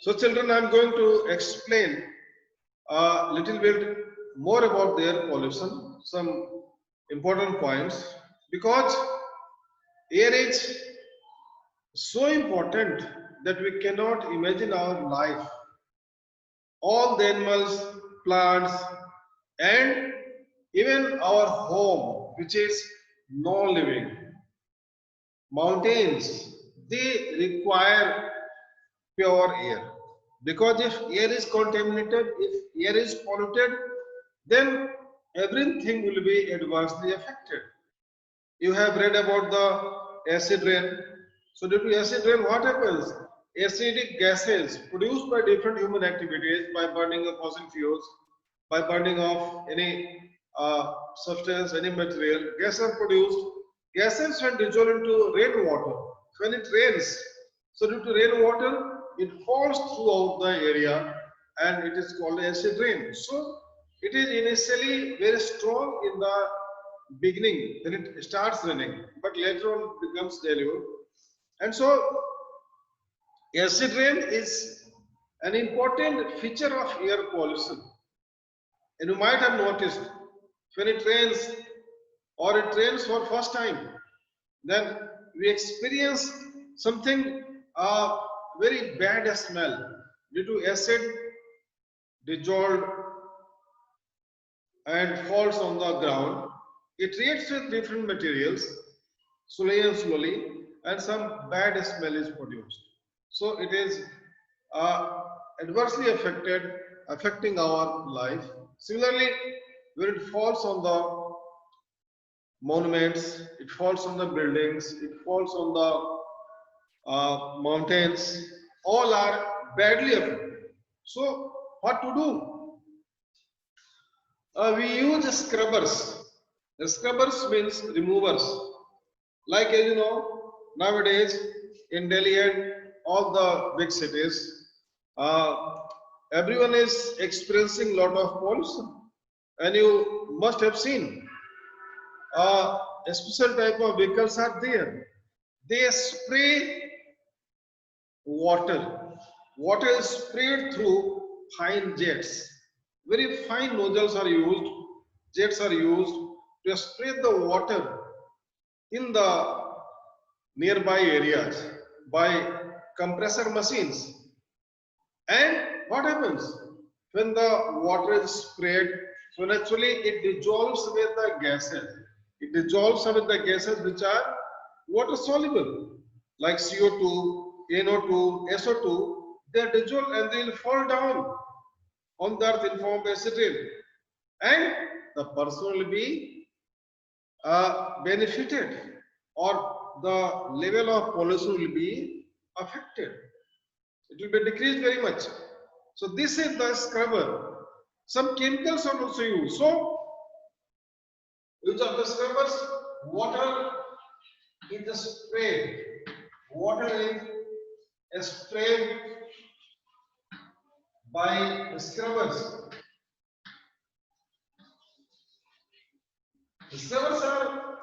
So children, I'm going to explain a little bit more about air pollution, some important points, because air is so important that we cannot imagine our life. All the animals, plants, and even our home, which is non-living, mountains, they require pure air. Because if air is contaminated, if air is polluted, then everything will be adversely affected. You have read about the acid rain. So due to acid rain, what happens? Acidic gases produced by different human activities, by burning of fossil fuels, by burning of any substance, any material, gases are produced. Gases when dissolved into rainwater, when it rains, so due to rainwater, it falls throughout the area and it is called acid rain. So it is initially very strong in the beginning, then it starts raining, but later on it becomes deluge. And so acid rain is an important feature of air pollution. And you might have noticed when it rains or it rains for first time, then we experience something very bad smell due to acid dissolved and falls on the ground. It reacts with different materials slowly and slowly, and some bad smell is produced. So it is adversely affecting our life. Similarly, when it falls on the monuments, it falls on the buildings, it falls on the mountains, all are badly affected. So, what to do? We use scrubbers. The scrubbers means removers. Like as you know, nowadays in Delhi and all the big cities, uh, everyone is experiencing lot of pollution, and you must have seen a special type of vehicles are there. They spray water. Water is sprayed through fine jets. Very fine nozzles are used, jets are used to spray the water in the nearby areas by compressor machines. And what happens when the water is sprayed? So naturally it dissolves with the gases. It dissolves with the gases which are water soluble, like CO2, NO2, SO2. They are dissolved and they will fall down on the earth in form of acid rain. And the person will be benefited, or the level of pollution will be affected. It will be decreased very much. So this is the scrubber. Some chemicals are also used. So use of the scrubbers, water is sprayed. Water is sprayed by scrubbers. Scrubbers are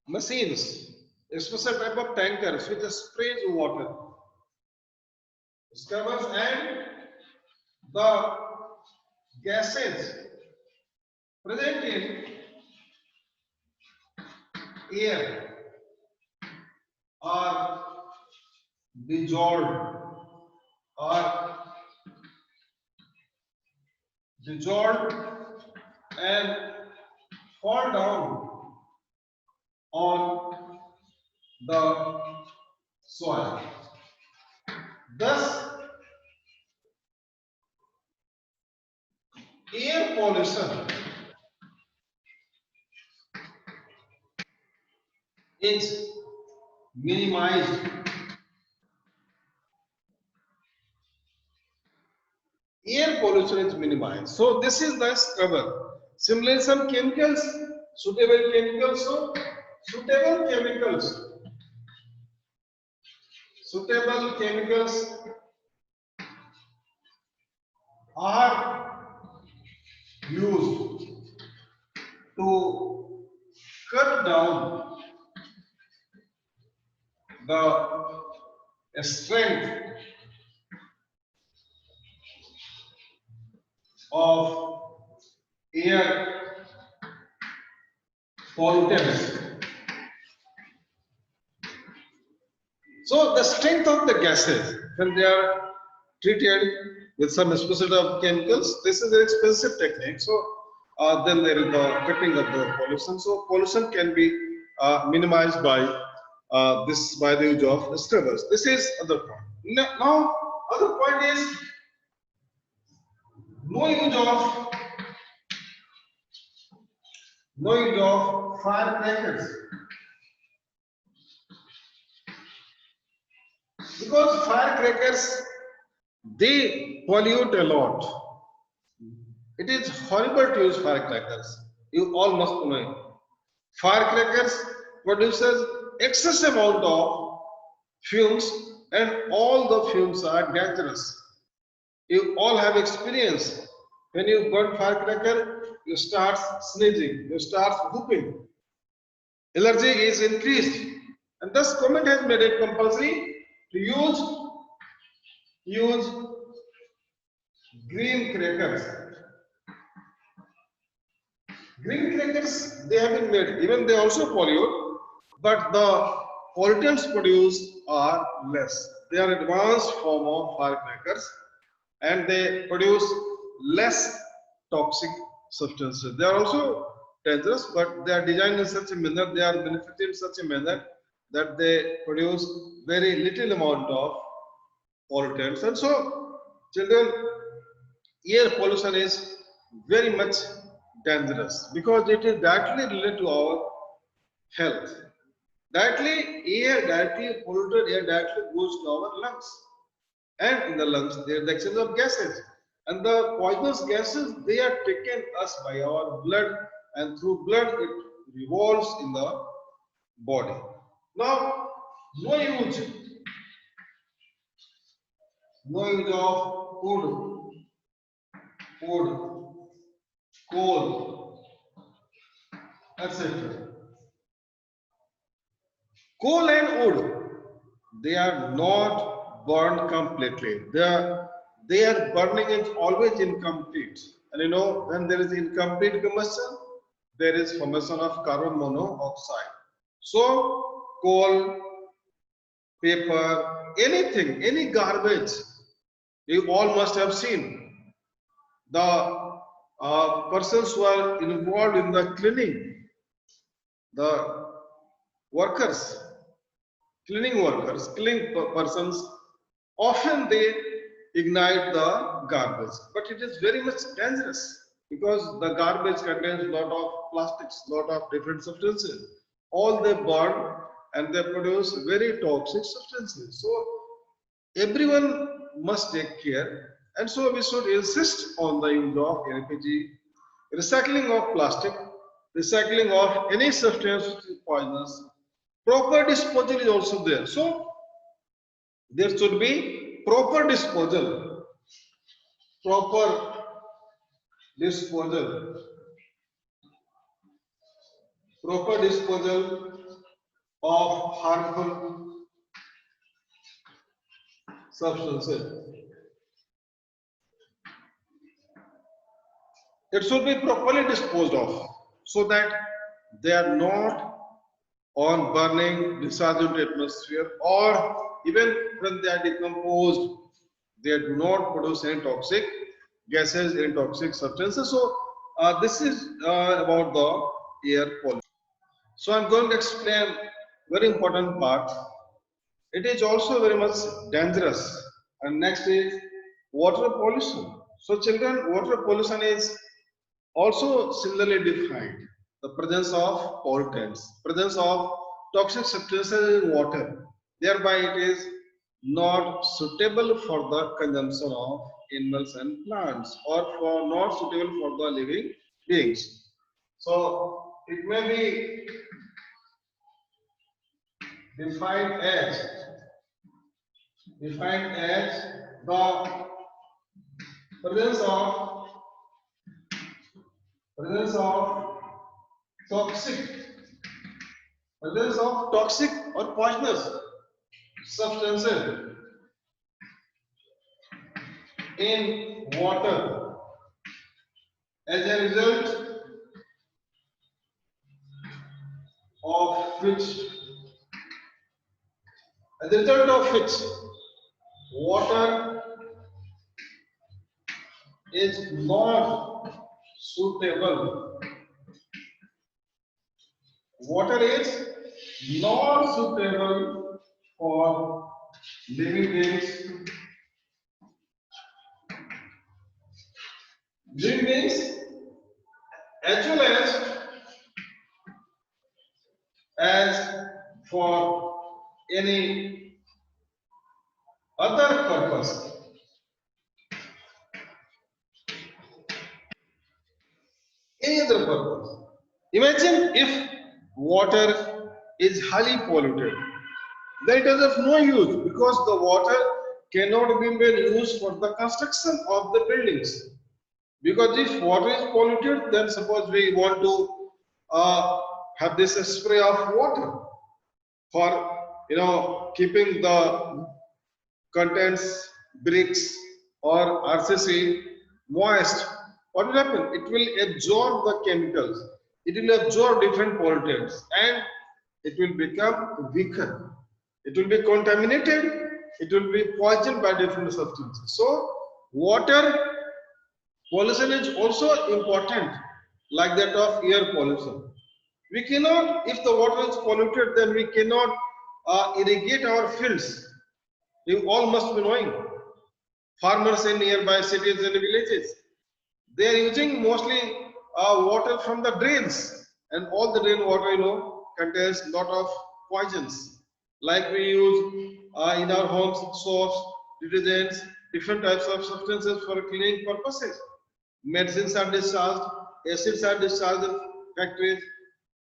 machines, a special type of tankers which sprays water. Scrubbers and the gases present in air are dissolved are dissolved and fall down on the soil. Thus, air pollution is minimized. Air pollution is minimized. So this is the scrubber. Similarly, some chemicals, suitable chemicals. So suitable chemicals, suitable chemicals are used to cut down the strength of air pollutants. So the strength of the gases when they are treated with some specific of chemicals, this is an expensive technique. So then there is the cutting of the pollution. So pollution can be minimized by by the use of scrubbers. This is other point. Now other point is no use of firecrackers, because firecrackers they pollute a lot. It is horrible to use firecrackers. You all must know it. Firecrackers produces excess amount of fumes, and all the fumes are dangerous. You all have experience. When you burn firecracker, you start sneezing, you start whooping. Allergy is increased, and thus government has made it compulsory to use green crackers. Green crackers, they have been made, even they also pollute, but the pollutants produced are less. They are advanced form of firecrackers, and they produce less toxic substances. They are also dangerous, but they are designed in such a manner, they are manufactured in such a manner that they produce very little amount of pollutants. And so, children, air pollution is very much dangerous because it is directly related to our health. Directly polluted air directly goes to our lungs. And in the lungs, there is the exchange of gases. And the poisonous gases, they are taken us by our blood, and through blood it revolves in the body. Now, no use of wood, coal, etc. Coal and wood, they are not burned completely. They are burning is always incomplete. And you know, when there is incomplete combustion, there is formation of carbon monoxide. So coal, paper, anything, any garbage, you all must have seen. The persons who are involved in the cleaning, the workers, cleaning persons, often they ignite the garbage. But it is very much dangerous because the garbage contains a lot of plastics, lot of different substances. All they burn and they produce very toxic substances. So everyone must take care, and so we should insist on the use of LPG, recycling of plastic, recycling of any substance which is poisonous. Proper disposal is also there. So there should be proper disposal, proper disposal, proper disposal of harmful substances. It should be properly disposed of so that they are not on burning, discharged into atmosphere, or even when they are decomposed, they do not produce any toxic gases, any toxic substances. So this is about the air pollution. So I'm going to explain very important part. It is also very much dangerous. And next is water pollution. So children, water pollution is also similarly defined. The presence of pollutants, presence of toxic substances in water. Thereby it is not suitable for the consumption of animals and plants, or for not suitable for the living beings. So it may be defined as the presence of toxic toxic or poisonous substances in water as a result of which, water is not suitable. Water is not suitable for living beings, as well as for any other purpose. Any other purpose. Imagine if water is highly polluted, then it is of no use because the water cannot be made used for the construction of the buildings. Because if water is polluted, then suppose we want to have this spray of water for keeping the contents, bricks or RCC moist, what will happen? It will absorb the chemicals, it will absorb different pollutants and it will become weaker. It will be contaminated, it will be poisoned by different substances. So, water pollution is also important, like that of air pollution. We cannot, if the water is polluted, then we cannot irrigate our fields. You all must be knowing. Farmers in nearby cities and villages, they are using mostly water from the drains, and all the drain water, contains lot of poisons. Like we use in our homes soaps, detergents, different types of substances for cleaning purposes. Medicines are discharged, acids are discharged in factories.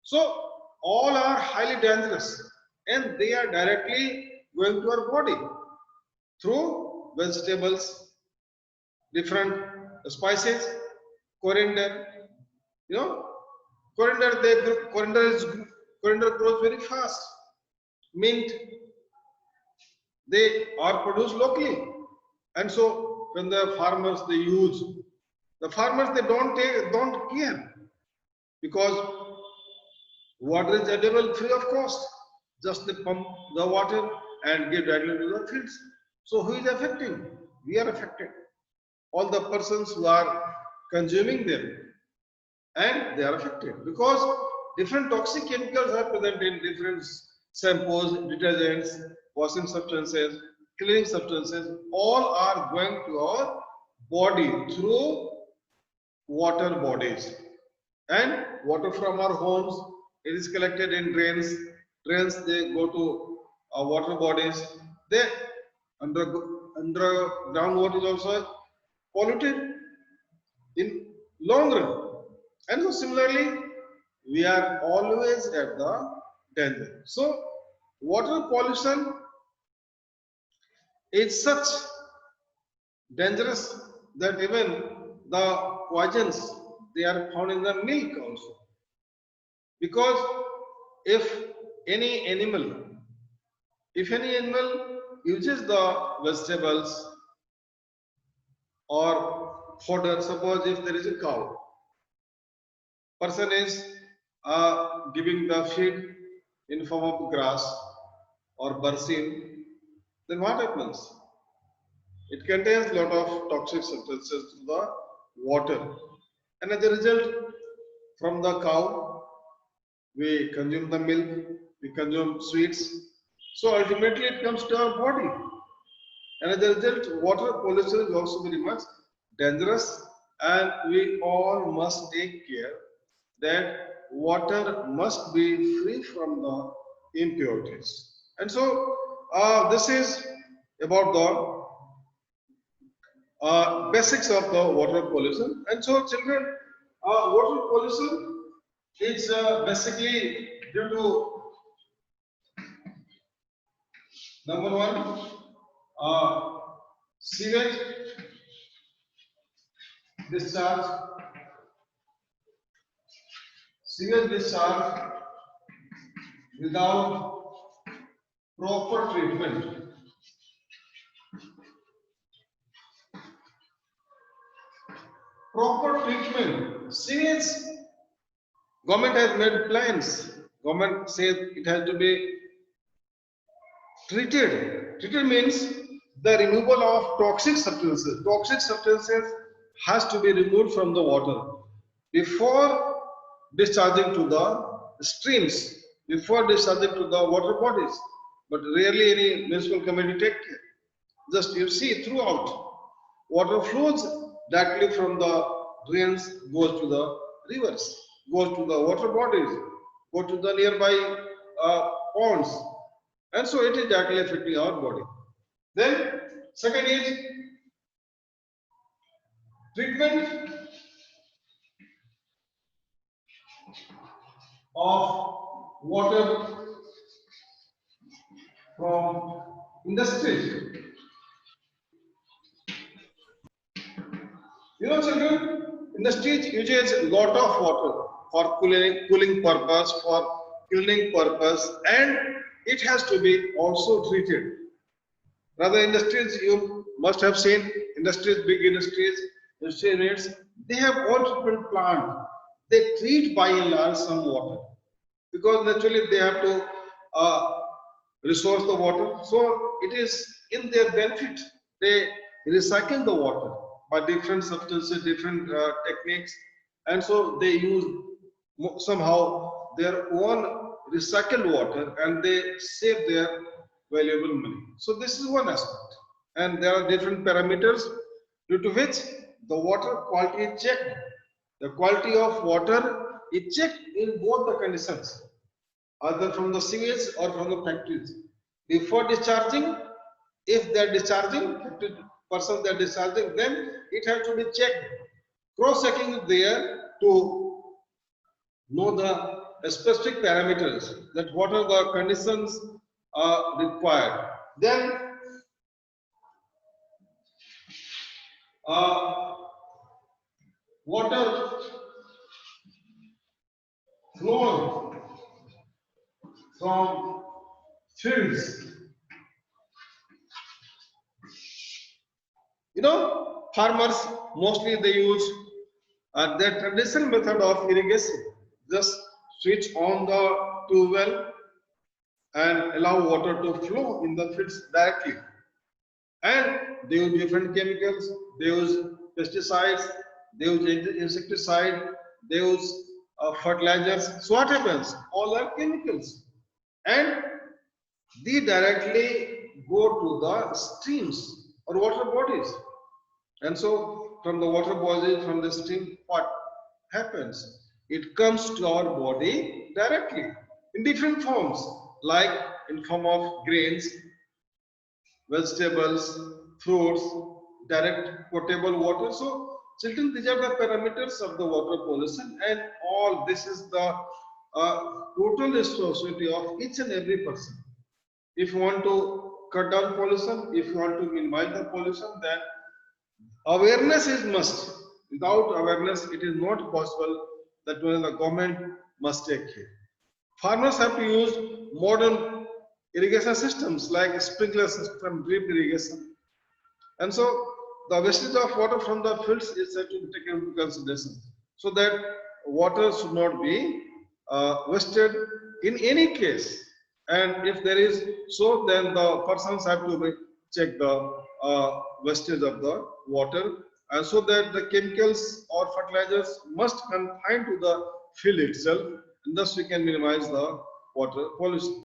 So all are highly dangerous, and they are directly going to our body through vegetables, different spices, coriander. You know, coriander grows very fast. Mint, they are produced locally, and so when the farmers they use, the farmers they don't care because water is available free of cost. Just they pump the water and give directly to the fields. So who is affecting? We are affected. All the persons who are consuming them, and they are affected because different toxic chemicals are present in different shampoos, detergents, washing substances, cleaning substances. All are going to our body through water bodies, and water from our homes, it is collected in drains they go to water bodies, they under underground water is also polluted in long run. And so similarly we are always at the danger. So water pollution is such dangerous that even the poisons they are found in the milk also. Because if any animal, uses the vegetables or fodder, suppose if there is a cow, person is giving the feed in form of grass or barsin, then what happens? It contains a lot of toxic substances to the water, and as a result, from the cow, we consume the milk, we consume sweets. So ultimately, it comes to our body, and as a result, water pollution is also very much dangerous, and we all must take care that water must be free from the impurities. And so, this is about the basics of the water pollution. And so, children, water pollution is basically due to number one, uh, sewage discharge, discharge without proper treatment. proper treatment. Sewage, government has made plans. Government says it has to be treated. Treated means the removal of toxic substances. Toxic substances has to be removed from the water before discharging to the streams, before discharging to the water bodies. But rarely any municipal committee take care. Just you see throughout, water flows directly from the drains, goes to the rivers, goes to the water bodies, go to the nearby ponds, and so it is directly affecting our body. Then second is treatment of water from industries. You know, children, industries uses a lot of water for cooling purpose, for cleaning purpose, and it has to be also treated. Rather, industries you must have seen industries, big industries, industry units, they have all treatment plant. They treat by and large some water because naturally they have to uh, resource the water. So it is in their benefit. They recycle the water by different substances, different techniques, and so they use somehow their own recycled water and they save their valuable money. So this is one aspect, and there are different parameters due to which the water quality is checked. The quality of water is checked in both the conditions, either from the sewage or from the factories. Before discharging, if they are discharging, 50% they are discharging, then it has to be checked. Cross-checking is there to know the specific parameters, that what are the conditions required. Then uh, water flow from fields. You know, farmers mostly they use their traditional method of irrigation. Just switch on the tube well and allow water to flow in the fields directly. And they use different chemicals, they use pesticides, they use insecticide, they use fertilizers. So what happens? All are chemicals. And they directly go to the streams or water bodies. And so from the water body, from the stream, what happens? It comes to our body directly in different forms, like in form of grains, vegetables, fruits, direct potable water. So children, these are the parameters of the water pollution, and all this is the total responsibility of each and every person. If you want to cut down pollution, if you want to minimize the pollution, then awareness is must. Without awareness, it is not possible. That when the government must take care. Farmers have to use modern irrigation systems like sprinkler system, drip irrigation, and so the wastage of water from the fields is said to be taken into consideration, so that water should not be wasted in any case. And if there is so, then the persons have to check the wastage of the water, and so that the chemicals or fertilizers must confine to the field itself, and thus we can minimize the water pollution.